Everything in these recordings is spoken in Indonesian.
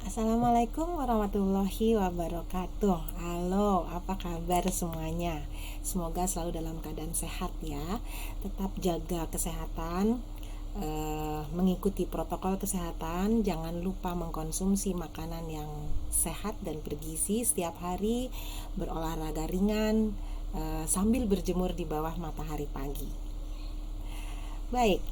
Assalamualaikum warahmatullahi wabarakatuh. Halo, apa kabar semuanya? Semoga selalu dalam keadaan sehat ya. Tetap jaga kesehatan, mengikuti protokol kesehatan. Jangan lupa mengkonsumsi makanan yang sehat dan bergizi setiap hari. Berolahraga ringan, sambil berjemur di bawah matahari pagi. Baik,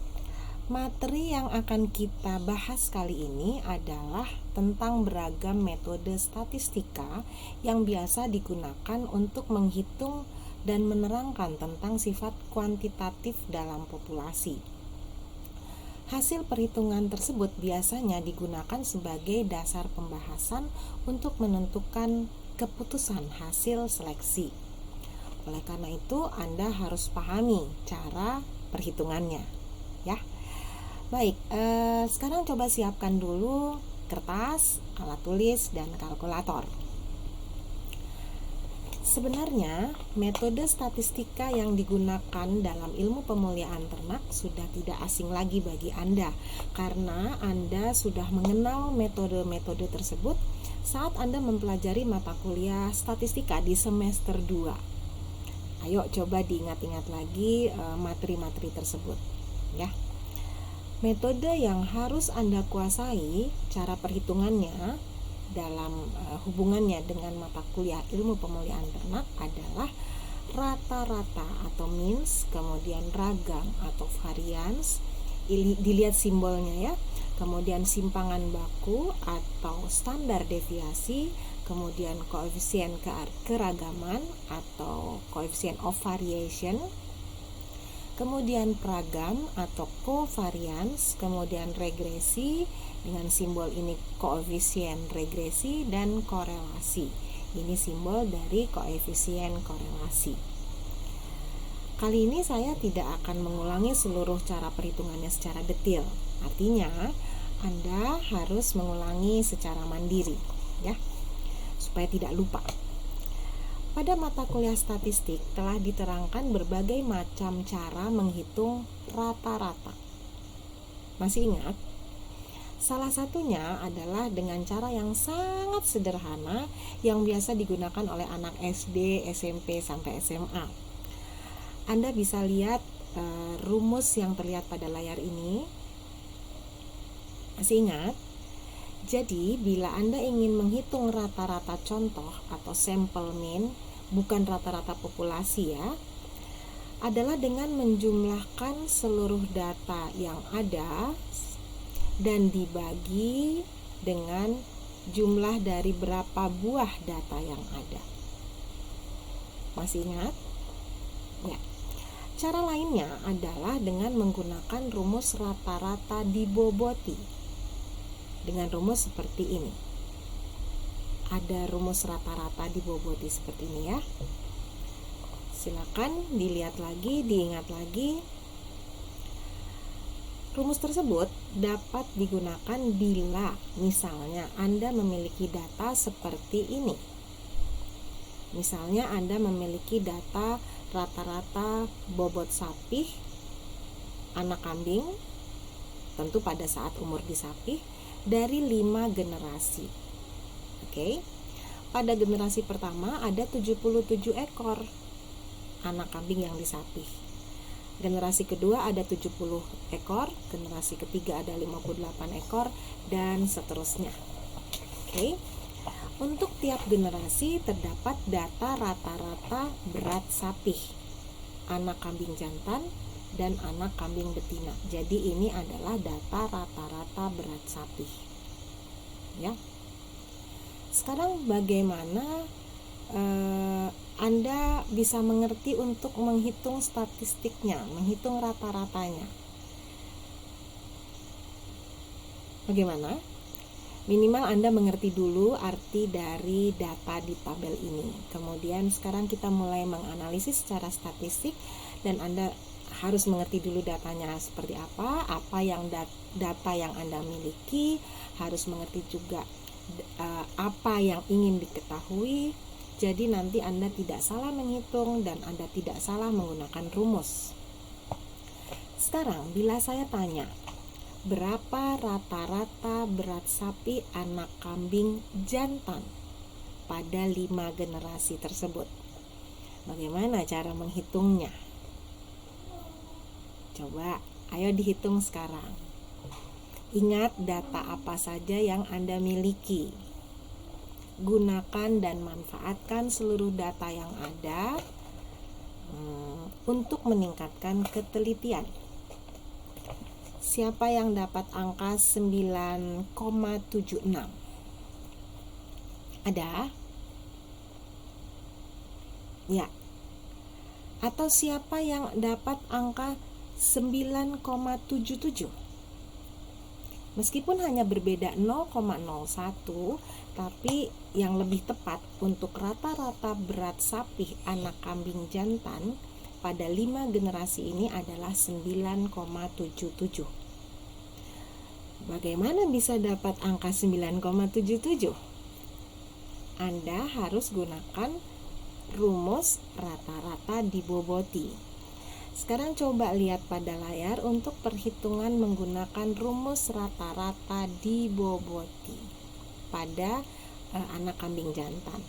materi yang akan kita bahas kali ini adalah tentang beragam metode statistika yang biasa digunakan untuk menghitung dan menerangkan tentang sifat kuantitatif dalam populasi. Hasil perhitungan tersebut biasanya digunakan sebagai dasar pembahasan untuk menentukan keputusan hasil seleksi. Oleh karena itu, Anda harus pahami cara perhitungannya, ya. Baik, sekarang coba siapkan dulu kertas, alat tulis, dan kalkulator. Sebenarnya, metode statistika yang digunakan dalam ilmu pemuliaan ternak sudah tidak asing lagi bagi Anda, karena Anda sudah mengenal metode-metode tersebut saat Anda mempelajari mata kuliah statistika di semester 2. Ayo coba diingat-ingat lagi materi-materi tersebut, ya. Metode yang harus Anda kuasai cara perhitungannya dalam hubungannya dengan mata kuliah ilmu pemuliaan ternak adalah rata-rata atau means, kemudian ragam atau variance, dilihat simbolnya ya, kemudian simpangan baku atau standar deviasi, kemudian koefisien keragaman atau coefficient of variation, kemudian peragam atau covariance, kemudian regresi dengan simbol ini koefisien regresi, dan korelasi. Ini simbol dari koefisien korelasi. Kali ini saya tidak akan mengulangi seluruh cara perhitungannya secara detail. Artinya, Anda harus mengulangi secara mandiri, ya, supaya tidak lupa. Pada mata kuliah statistik telah diterangkan berbagai macam cara menghitung rata-rata. Masih ingat? Salah satunya adalah dengan cara yang sangat sederhana yang biasa digunakan oleh anak SD, SMP, sampai SMA. Anda bisa lihat rumus yang terlihat pada layar ini. Masih ingat? Jadi, bila Anda ingin menghitung rata-rata contoh atau sampel mean, bukan rata-rata populasi ya, adalah dengan menjumlahkan seluruh data yang ada dan dibagi dengan jumlah dari berapa buah data yang ada. Masih ingat? Ya. Cara lainnya adalah dengan menggunakan rumus rata-rata diboboti. Dengan rumus seperti ini. Ada rumus rata-rata diboboti seperti ini ya. Silakan dilihat lagi, diingat lagi. Rumus tersebut dapat digunakan bila misalnya Anda memiliki data seperti ini. Misalnya Anda memiliki data rata-rata bobot sapi, anak kambing, tentu pada saat umur disapih, dari 5 generasi. Oke. Pada generasi pertama ada 77 ekor anak kambing yang disapih. Generasi kedua ada 70 ekor, generasi ketiga ada 58 ekor, dan seterusnya. Oke. Untuk tiap generasi terdapat data rata-rata berat sapi, anak kambing jantan, dan anak kambing betina. Jadi ini adalah data rata-rata berat sapi. Ya. Sekarang bagaimana Anda bisa mengerti untuk menghitung statistiknya, menghitung rata-ratanya? Bagaimana? Minimal Anda mengerti dulu arti dari data di tabel ini. Kemudian sekarang kita mulai menganalisis secara statistik, dan Anda harus mengerti dulu datanya seperti apa yang data yang Anda miliki, harus mengerti juga apa yang ingin diketahui. Jadi nanti Anda tidak salah menghitung dan Anda tidak salah menggunakan rumus. Sekarang bila saya tanya, berapa rata-rata berat sapi anak kambing jantan pada 5 generasi tersebut. Bagaimana cara menghitungnya? Coba, ayo dihitung sekarang. Ingat data apa saja yang Anda miliki. Gunakan dan manfaatkan seluruh data yang ada untuk meningkatkan ketelitian. Siapa yang dapat angka 9,76? Ada? Ya. Atau siapa yang dapat angka 9,77? Meskipun hanya berbeda 0,01, tapi yang lebih tepat untuk rata-rata berat sapi anak kambing jantan pada 5 generasi ini adalah 9,77. Bagaimana bisa dapat angka 9,77? Anda harus gunakan rumus rata-rata diboboti. Sekarang coba lihat pada layar untuk perhitungan menggunakan rumus rata-rata diboboti pada anak kambing jantan.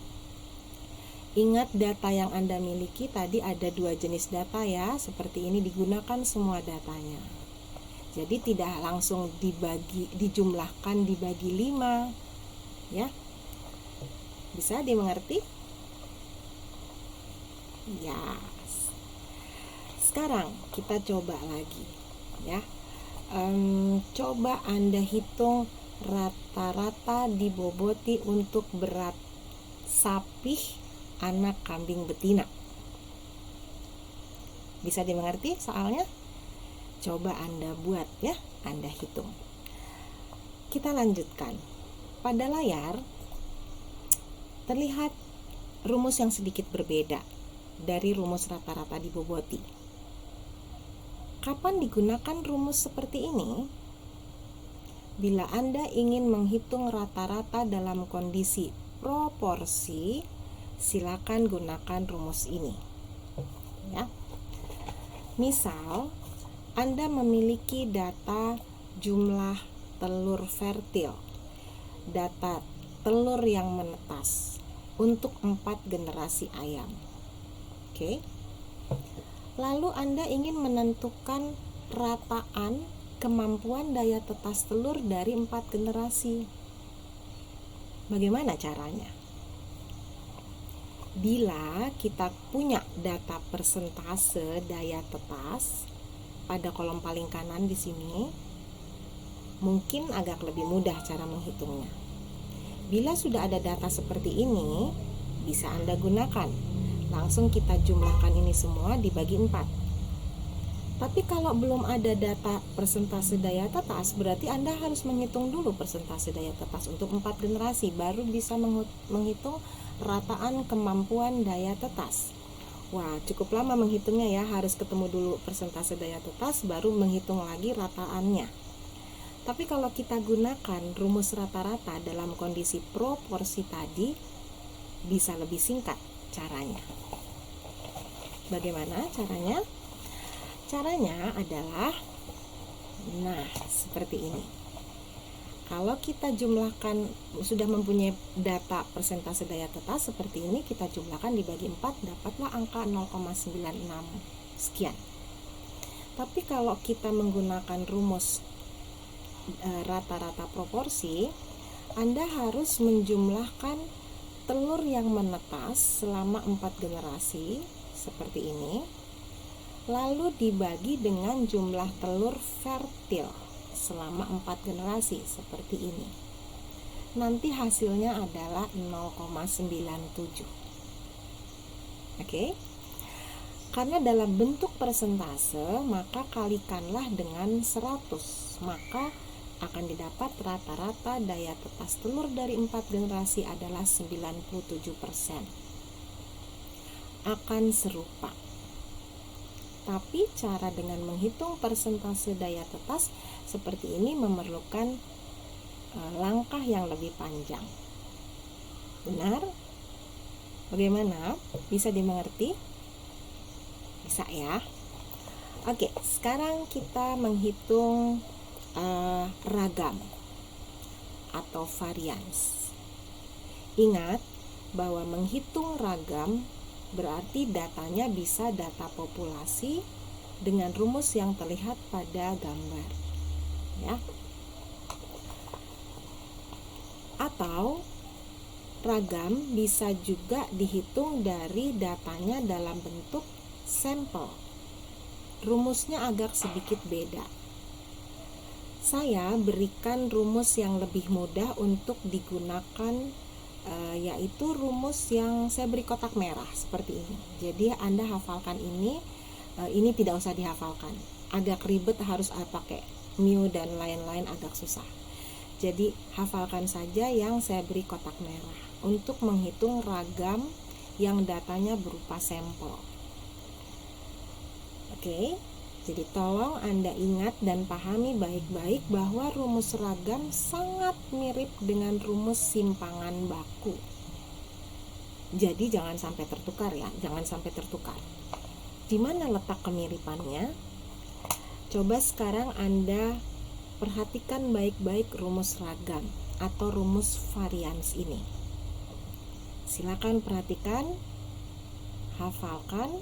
Ingat data yang Anda miliki tadi ada 2 jenis data ya, seperti ini digunakan semua datanya. Jadi tidak langsung dijumlahkan dibagi 5 ya. Bisa dimengerti? Ya. Sekarang kita coba lagi ya. Coba Anda hitung rata-rata diboboti untuk berat sapi anak kambing betina. Bisa dimengerti soalnya? Coba Anda buat ya, Anda hitung. Kita lanjutkan. Pada layar terlihat rumus yang sedikit berbeda dari rumus rata-rata diboboti. Kapan digunakan rumus seperti ini? Bila Anda ingin menghitung rata-rata dalam kondisi proporsi, silakan gunakan rumus ini. Ya. Misal, Anda memiliki data jumlah telur fertil, data telur yang menetas untuk 4 generasi ayam. Oke. Lalu Anda ingin menentukan rataan kemampuan daya tetas telur dari 4 generasi. Bagaimana caranya? Bila kita punya data persentase daya tetas pada kolom paling kanan di sini, mungkin agak lebih mudah cara menghitungnya. Bila sudah ada data seperti ini, bisa Anda gunakan. Langsung kita jumlahkan ini semua dibagi 4. Tapi kalau belum ada data persentase daya tetas, berarti Anda harus menghitung dulu persentase daya tetas untuk 4 generasi, baru bisa menghitung rataan kemampuan daya tetas. Wah, cukup lama menghitungnya ya, harus ketemu dulu persentase daya tetas, baru menghitung lagi rataannya. Tapi kalau kita gunakan rumus rata-rata dalam kondisi proporsi tadi, bisa lebih singkat caranya. Bagaimana caranya? Caranya adalah seperti ini. Kalau kita jumlahkan, sudah mempunyai data persentase daya tetas seperti ini, kita jumlahkan dibagi 4, dapatlah angka 0,96 sekian. Tapi kalau kita menggunakan rumus rata-rata proporsi, Anda harus menjumlahkan telur yang menetas selama 4 generasi seperti ini, lalu dibagi dengan jumlah telur fertil selama 4 generasi seperti ini. Nanti hasilnya adalah 0,97. Oke? Karena dalam bentuk persentase, maka kalikanlah dengan 100, maka akan didapat rata-rata daya tetas telur dari 4 generasi adalah 97%. Akan serupa. Tapi cara dengan menghitung persentase daya tetas seperti ini memerlukan langkah yang lebih panjang. Benar? Bagaimana? Bisa dimengerti? Bisa ya? Oke, sekarang kita menghitung ragam atau varians. Ingat bahwa menghitung ragam berarti datanya bisa data populasi dengan rumus yang terlihat pada gambar, ya. Atau ragam bisa juga dihitung dari datanya dalam bentuk sampel. Rumusnya agak sedikit beda. Saya berikan rumus yang lebih mudah untuk digunakan, yaitu rumus yang saya beri kotak merah seperti ini. Jadi Anda hafalkan ini tidak usah dihafalkan. Agak ribet, harus pakai mu dan lain-lain, agak susah. Jadi hafalkan saja yang saya beri kotak merah untuk menghitung ragam yang datanya berupa sampel. Oke, jadi tolong Anda ingat dan pahami baik-baik bahwa rumus ragam sangat mirip dengan rumus simpangan baku. Jadi jangan sampai tertukar ya, jangan sampai tertukar. Di mana letak kemiripannya? Coba sekarang Anda perhatikan baik-baik rumus ragam atau rumus varians ini. Silakan perhatikan, hafalkan.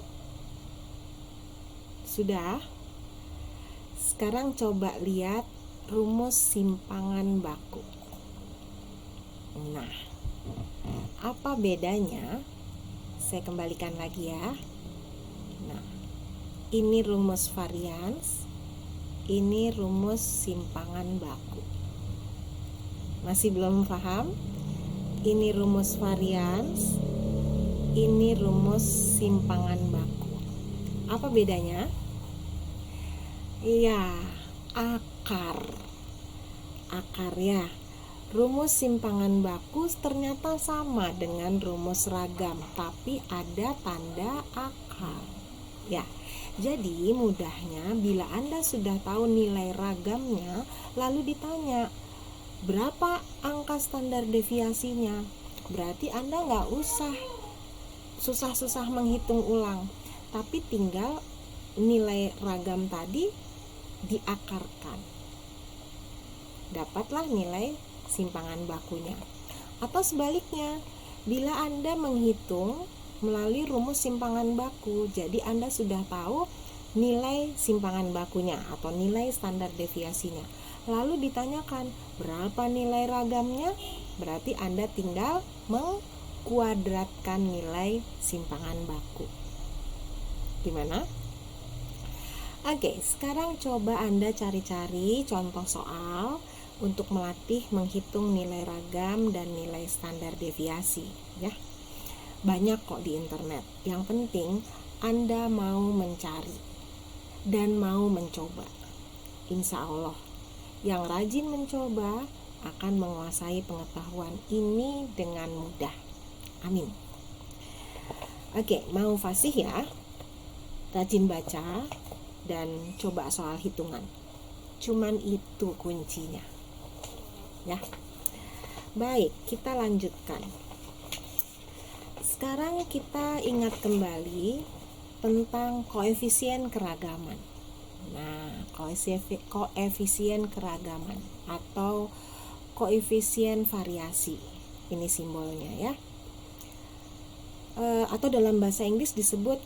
Sudah? Sekarang coba lihat rumus simpangan baku. Nah, apa bedanya? Saya kembalikan lagi ya. Nah, ini rumus varians, ini rumus simpangan baku. Masih belum paham? Ini rumus varians, ini rumus simpangan baku. Apa bedanya? Iya, akar ya. Rumus simpangan baku ternyata sama dengan rumus ragam, tapi ada tanda akar. Ya, jadi mudahnya bila Anda sudah tahu nilai ragamnya, lalu ditanya berapa angka standar deviasinya, berarti Anda nggak usah susah-susah menghitung ulang, tapi tinggal nilai ragam tadi diakarkan, dapatlah nilai simpangan bakunya. Atau sebaliknya, bila Anda menghitung melalui rumus simpangan baku, jadi Anda sudah tahu nilai simpangan bakunya atau nilai standar deviasinya, lalu ditanyakan berapa nilai ragamnya, berarti Anda tinggal mengkuadratkan nilai simpangan baku. Gimana? Oke, sekarang coba Anda cari-cari contoh soal untuk melatih menghitung nilai ragam dan nilai standar deviasi, ya. Banyak kok di internet. Yang penting Anda mau mencari dan mau mencoba. Insya Allah, yang rajin mencoba akan menguasai pengetahuan ini dengan mudah. Amin. Oke, mau fasih ya? Rajin baca dan coba soal hitungan. Cuman itu kuncinya. Ya. Baik, kita lanjutkan. Sekarang kita ingat kembali tentang koefisien keragaman. Nah, koefisien keragaman atau koefisien variasi. Ini simbolnya ya. Atau dalam bahasa Inggris disebut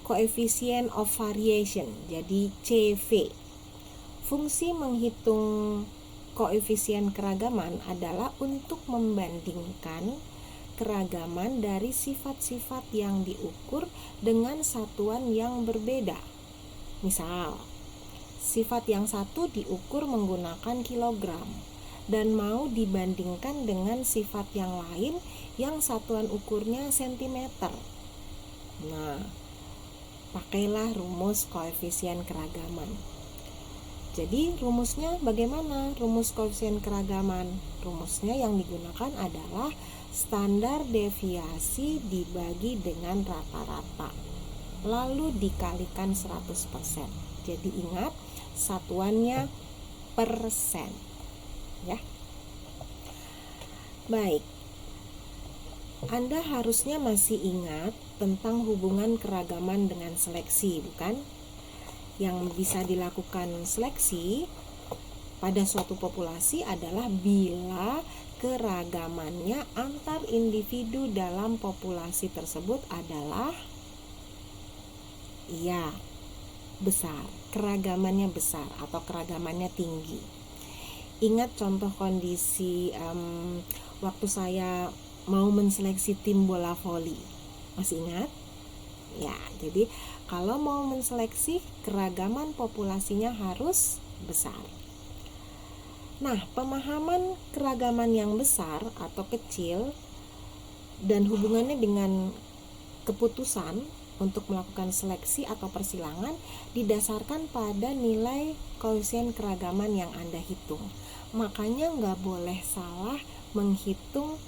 coefficient of variation, jadi CV. Fungsi menghitung koefisien keragaman adalah untuk membandingkan keragaman dari sifat-sifat yang diukur dengan satuan yang berbeda. Misal, sifat yang satu diukur menggunakan kilogram dan mau dibandingkan dengan sifat yang lain yang satuan ukurnya sentimeter. Nah, pakailah rumus koefisien keragaman. Jadi rumusnya bagaimana? Rumus koefisien keragaman. Rumusnya yang digunakan adalah standar deviasi dibagi dengan rata-rata, lalu dikalikan 100%. Jadi ingat, satuannya persen, ya. Baik, Anda harusnya masih ingat tentang hubungan keragaman dengan seleksi, bukan? Yang bisa dilakukan seleksi pada suatu populasi adalah bila keragamannya antar individu dalam populasi tersebut adalah besar, keragamannya besar atau keragamannya tinggi. Ingat contoh kondisi waktu saya mau menseleksi tim bola voli, masih ingat? Ya, jadi kalau mau menseleksi, keragaman populasinya harus besar. Nah, pemahaman keragaman yang besar atau kecil dan hubungannya dengan keputusan untuk melakukan seleksi atau persilangan didasarkan pada nilai koefisien keragaman yang Anda hitung. Makanya nggak boleh salah menghitung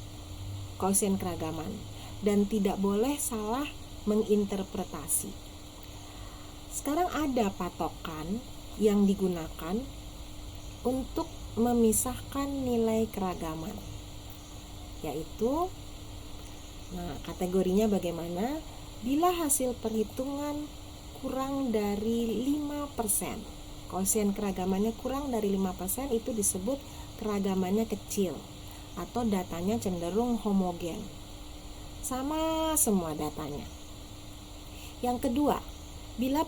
koefisien keragaman dan tidak boleh salah menginterpretasi. Sekarang ada patokan yang digunakan untuk memisahkan nilai keragaman, yaitu kategorinya bagaimana? Bila hasil perhitungan kurang dari 5%, koefisien keragamannya kurang dari 5%, itu disebut keragamannya kecil atau datanya cenderung homogen, sama semua datanya. Yang kedua, bila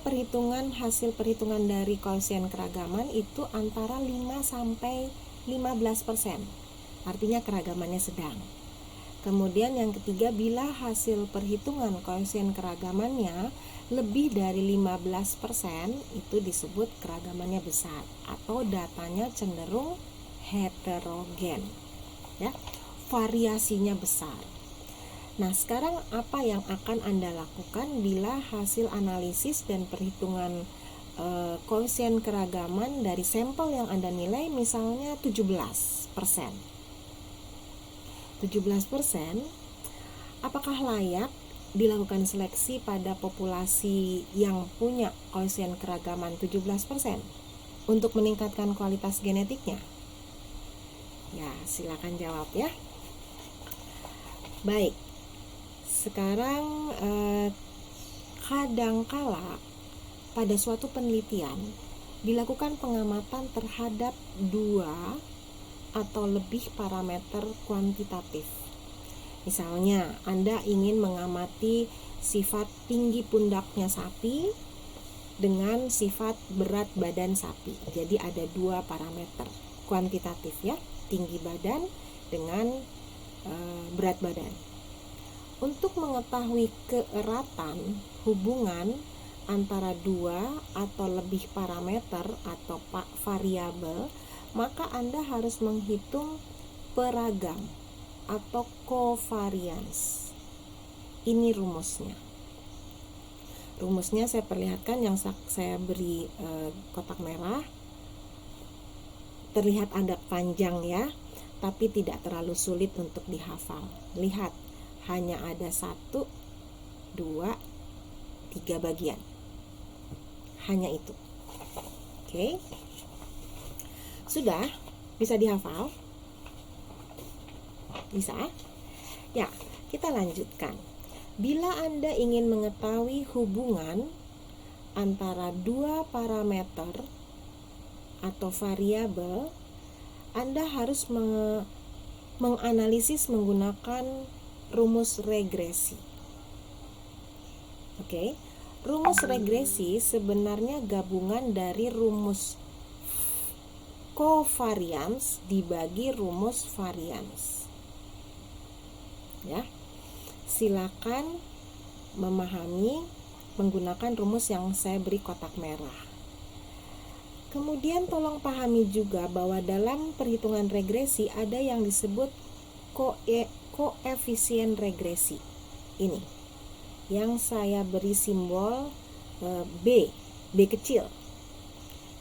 hasil perhitungan dari koefisien keragaman itu antara 5 sampai 15%, artinya keragamannya sedang. Kemudian yang ketiga, bila hasil perhitungan koefisien keragamannya lebih dari 15%, itu disebut keragamannya besar atau datanya cenderung heterogen. Ya, variasinya besar. Nah, sekarang apa yang akan Anda lakukan bila hasil analisis dan perhitungan koefisien keragaman dari sampel yang Anda nilai misalnya 17%. 17%, apakah layak dilakukan seleksi pada populasi yang punya koefisien keragaman 17% untuk meningkatkan kualitas genetiknya? Ya, silakan jawab ya. Baik, sekarang kadangkala pada suatu penelitian dilakukan pengamatan terhadap 2 atau lebih parameter kuantitatif. Misalnya, Anda ingin mengamati sifat tinggi pundaknya sapi dengan sifat berat badan sapi. Jadi ada 2 parameter kuantitatif ya, tinggi badan dengan berat badan. Untuk mengetahui keeratan hubungan antara 2 atau lebih parameter atau variabel, maka Anda harus menghitung peragam atau covariance. Ini rumusnya. Rumusnya saya perlihatkan, yang saya beri kotak merah. Terlihat agak panjang ya, tapi tidak terlalu sulit untuk dihafal. Lihat, hanya ada 1, 2, 3 bagian. Hanya itu. Oke. Sudah bisa dihafal? Bisa? Ya, kita lanjutkan. Bila Anda ingin mengetahui hubungan antara 2 parameter atau variabel, Anda harus menganalisis menggunakan rumus regresi. Oke. Rumus regresi sebenarnya gabungan dari rumus covariance dibagi rumus variance. Ya. Silakan memahami menggunakan rumus yang saya beri kotak merah. Kemudian tolong pahami juga bahwa dalam perhitungan regresi ada yang disebut koefisien regresi. Ini yang saya beri simbol B kecil.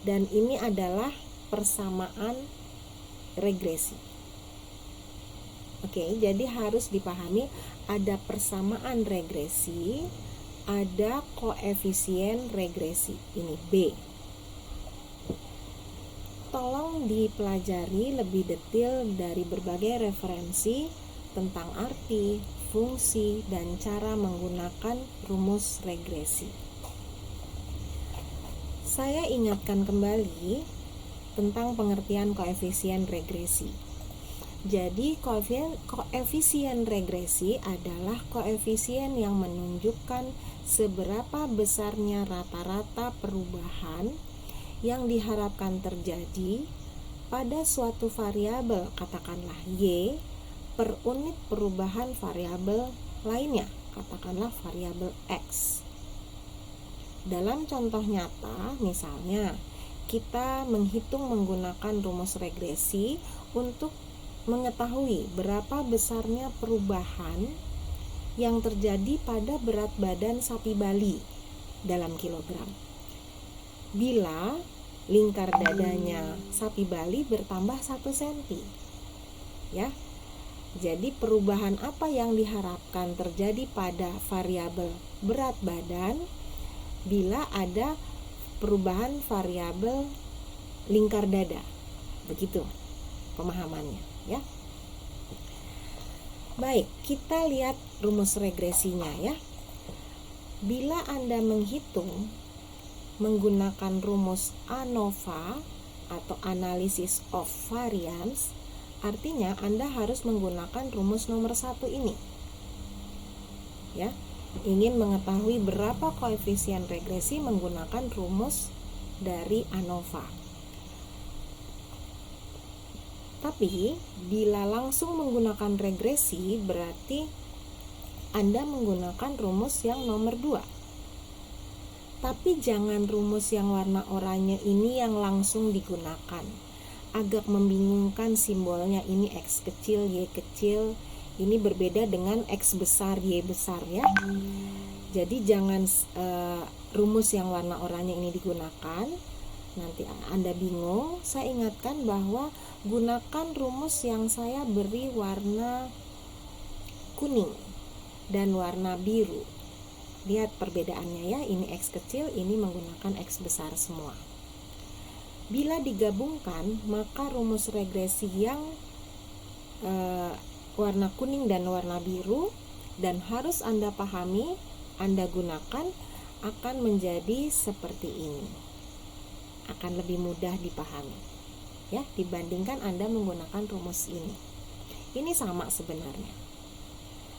Dan ini adalah persamaan regresi. Oke, jadi harus dipahami ada persamaan regresi, ada koefisien regresi. Ini B. Tolong dipelajari lebih detail dari berbagai referensi tentang arti, fungsi, dan cara menggunakan rumus regresi. Saya ingatkan kembali, tentang pengertian koefisien regresi. Jadi koefisien regresi adalah koefisien yang menunjukkan seberapa besarnya rata-rata perubahan yang diharapkan terjadi pada suatu variabel, katakanlah Y, per unit perubahan variabel lainnya, katakanlah variabel X. Dalam contoh nyata, misalnya kita menghitung menggunakan rumus regresi untuk mengetahui berapa besarnya perubahan yang terjadi pada berat badan sapi Bali dalam kilogram bila lingkar dadanya sapi Bali bertambah 1 cm. Ya. Jadi perubahan apa yang diharapkan terjadi pada variabel berat badan bila ada perubahan variabel lingkar dada? Begitu pemahamannya, ya. Baik, kita lihat rumus regresinya, ya. Bila Anda menghitung menggunakan rumus ANOVA atau Analysis of Variance, artinya Anda harus menggunakan rumus nomor 1 ini. Ya, ingin mengetahui berapa koefisien regresi menggunakan rumus dari ANOVA. Tapi bila langsung menggunakan regresi berarti Anda menggunakan rumus yang nomor 2. Tapi jangan rumus yang warna oranye ini yang langsung digunakan. Agak membingungkan simbolnya, ini X kecil, Y kecil. Ini berbeda dengan X besar, Y besar, ya. Jadi jangan rumus yang warna oranye ini digunakan. Nanti Anda bingung. Saya ingatkan bahwa gunakan rumus yang saya beri warna kuning dan warna biru. Lihat perbedaannya, ya. Ini X kecil, ini menggunakan X besar semua. Bila digabungkan, maka rumus regresi yang warna kuning dan warna biru dan harus Anda pahami, Anda gunakan, akan menjadi seperti ini. Akan lebih mudah dipahami, ya, dibandingkan Anda menggunakan rumus ini. Ini sama sebenarnya.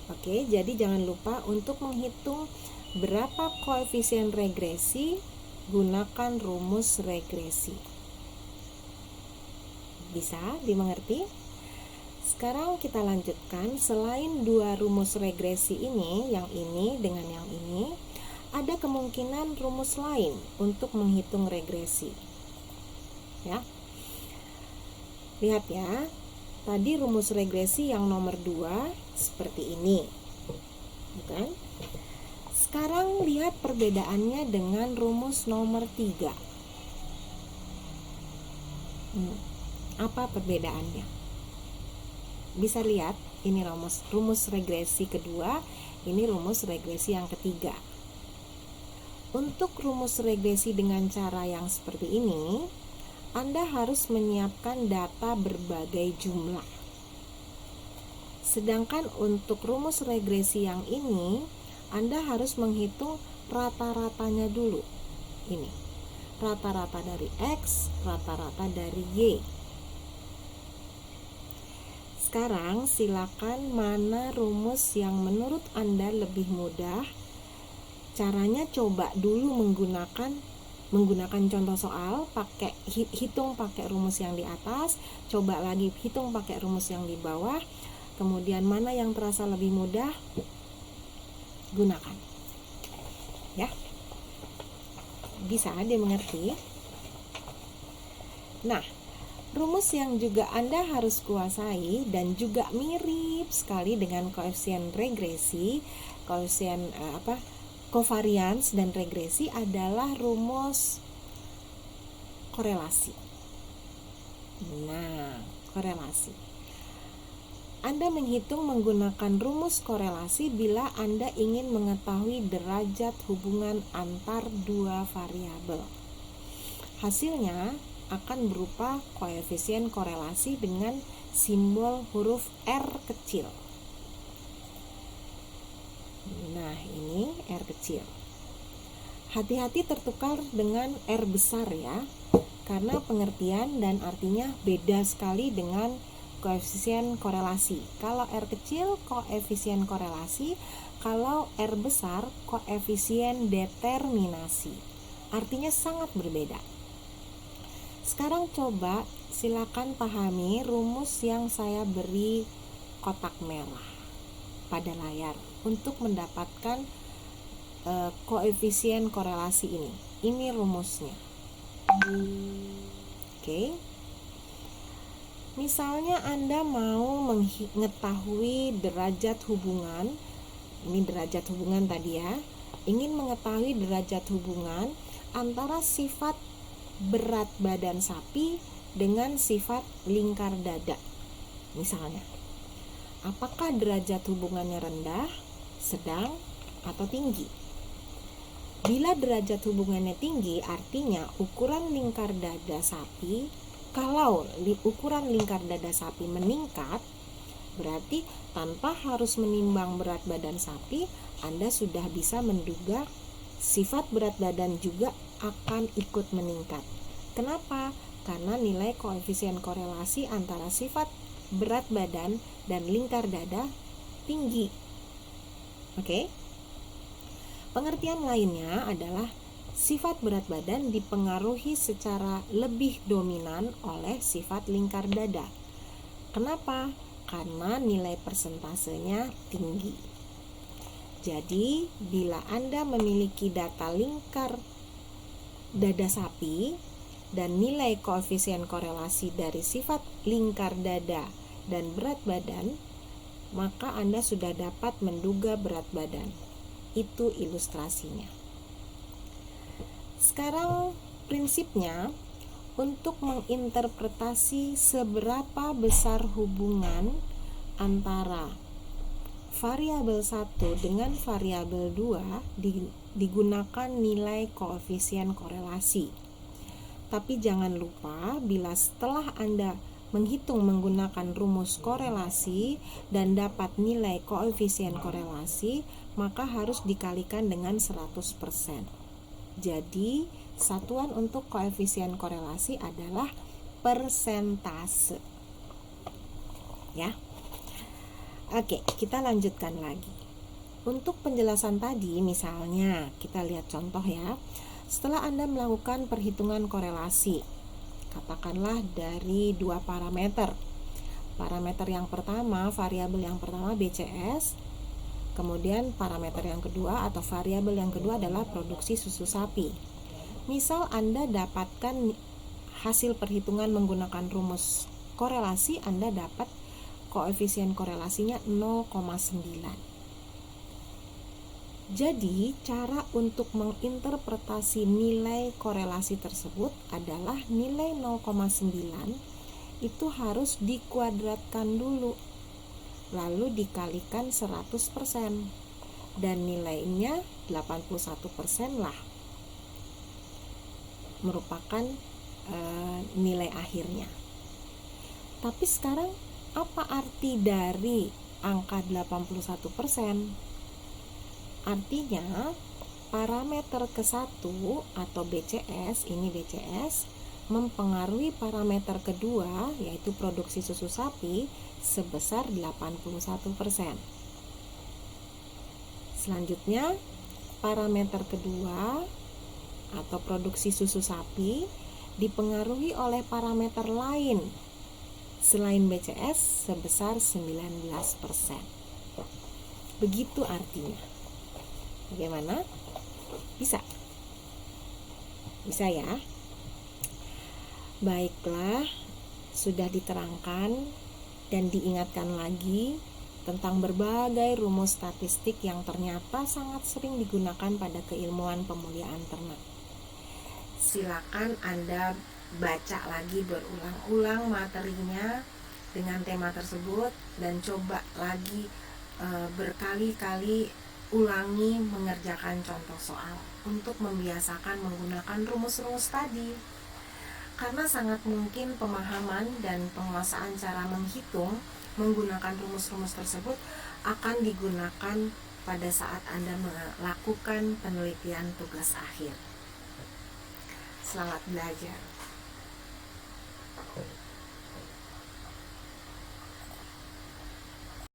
Oke, jadi jangan lupa untuk menghitung berapa koefisien regresi, gunakan rumus regresi. Bisa dimengerti? Sekarang kita lanjutkan. Selain 2 rumus regresi ini, yang ini dengan yang ini, ada kemungkinan rumus lain untuk menghitung regresi. Ya. Lihat, ya. Tadi rumus regresi yang nomor 2 seperti ini. Bukan? Sekarang lihat perbedaannya dengan rumus nomor 3. Apa perbedaannya? Bisa lihat, ini rumus regresi kedua, ini rumus regresi yang ketiga. Untuk rumus regresi dengan cara yang seperti ini, Anda harus menyiapkan data berbagai jumlah. Sedangkan untuk rumus regresi yang ini, Anda harus menghitung rata-ratanya dulu. Ini, rata-rata dari X, rata-rata dari Y. Sekarang silakan mana rumus yang menurut Anda lebih mudah. Caranya coba dulu menggunakan contoh soal, hitung pakai rumus yang di atas, coba lagi hitung pakai rumus yang di bawah. Kemudian mana yang terasa lebih mudah, gunakan. Ya. Bisa dimengerti? Nah, rumus yang juga Anda harus kuasai dan juga mirip sekali dengan koefisien regresi, koefisien covariance dan regresi adalah rumus korelasi. Nah, korelasi. Anda menghitung menggunakan rumus korelasi bila Anda ingin mengetahui derajat hubungan antar 2 variabel. Hasilnya akan berupa koefisien korelasi dengan simbol huruf R kecil. Nah, ini R kecil. Hati-hati tertukar dengan R besar, ya. karena pengertian dan artinya beda sekali dengan koefisien korelasi. Kalau R kecil, koefisien korelasi. Kalau R besar, koefisien determinasi. Artinya sangat berbeda. Sekarang coba silakan pahami rumus yang saya beri kotak merah pada layar untuk mendapatkan koefisien korelasi ini. Ini rumusnya. Oke. Misalnya Anda mau mengetahui derajat hubungan, ini derajat hubungan tadi ya, ingin mengetahui derajat hubungan antara sifat berat badan sapi dengan sifat lingkar dada. Misalnya, apakah derajat hubungannya rendah, sedang, atau tinggi? Bila derajat hubungannya tinggi, artinya ukuran lingkar dada sapi, kalau ukuran lingkar dada sapi meningkat, berarti tanpa harus menimbang berat badan sapi, Anda sudah bisa menduga sifat berat badan juga akan ikut meningkat. Kenapa? Karena nilai koefisien korelasi antara sifat berat badan dan lingkar dada tinggi. Oke? Pengertian lainnya adalah sifat berat badan dipengaruhi secara lebih dominan oleh sifat lingkar dada. Kenapa? Karena nilai persentasenya tinggi. Jadi, bila Anda memiliki data lingkar dada sapi dan nilai koefisien korelasi dari sifat lingkar dada dan berat badan, maka Anda sudah dapat menduga berat badan. Itu ilustrasinya. Sekarang prinsipnya, untuk menginterpretasi seberapa besar hubungan antara variabel 1 dengan variabel 2 digunakan nilai koefisien korelasi. Tapi jangan lupa, bila setelah Anda menghitung menggunakan rumus korelasi dan dapat nilai koefisien korelasi, maka harus dikalikan dengan 100%. Jadi, satuan untuk koefisien korelasi adalah persentase. Ya. Oke, kita lanjutkan lagi. Untuk penjelasan tadi, misalnya kita lihat contoh ya. Setelah Anda melakukan perhitungan korelasi, katakanlah dari dua parameter. Parameter yang pertama, variabel yang pertama BCS, kemudian parameter yang kedua atau variabel yang kedua adalah produksi susu sapi. Misal Anda dapatkan hasil perhitungan menggunakan rumus korelasi, Anda dapat koefisien korelasinya 0,9. Jadi, cara untuk menginterpretasi nilai korelasi tersebut adalah nilai 0,9 itu harus dikuadratkan dulu, lalu dikalikan 100%, dan nilainya 81% lah merupakan nilai akhirnya. Tapi sekarang apa arti dari angka 81%? Artinya parameter ke-1 atau BCS, ini BCS, mempengaruhi parameter kedua yaitu produksi susu sapi sebesar 81%. Selanjutnya, parameter kedua atau produksi susu sapi dipengaruhi oleh parameter lain selain BCS sebesar 19%. Begitu artinya. Bagaimana? Bisa? Bisa ya? Baiklah, sudah diterangkan dan diingatkan lagi tentang berbagai rumus statistik yang ternyata sangat sering digunakan pada keilmuan pemuliaan ternak. Silakan Anda baca lagi berulang-ulang materinya dengan tema tersebut dan coba lagi berkali-kali ulangi mengerjakan contoh soal untuk membiasakan menggunakan rumus-rumus tadi. Karena sangat mungkin pemahaman dan penguasaan cara menghitung menggunakan rumus-rumus tersebut akan digunakan pada saat Anda melakukan penelitian tugas akhir. Selamat belajar.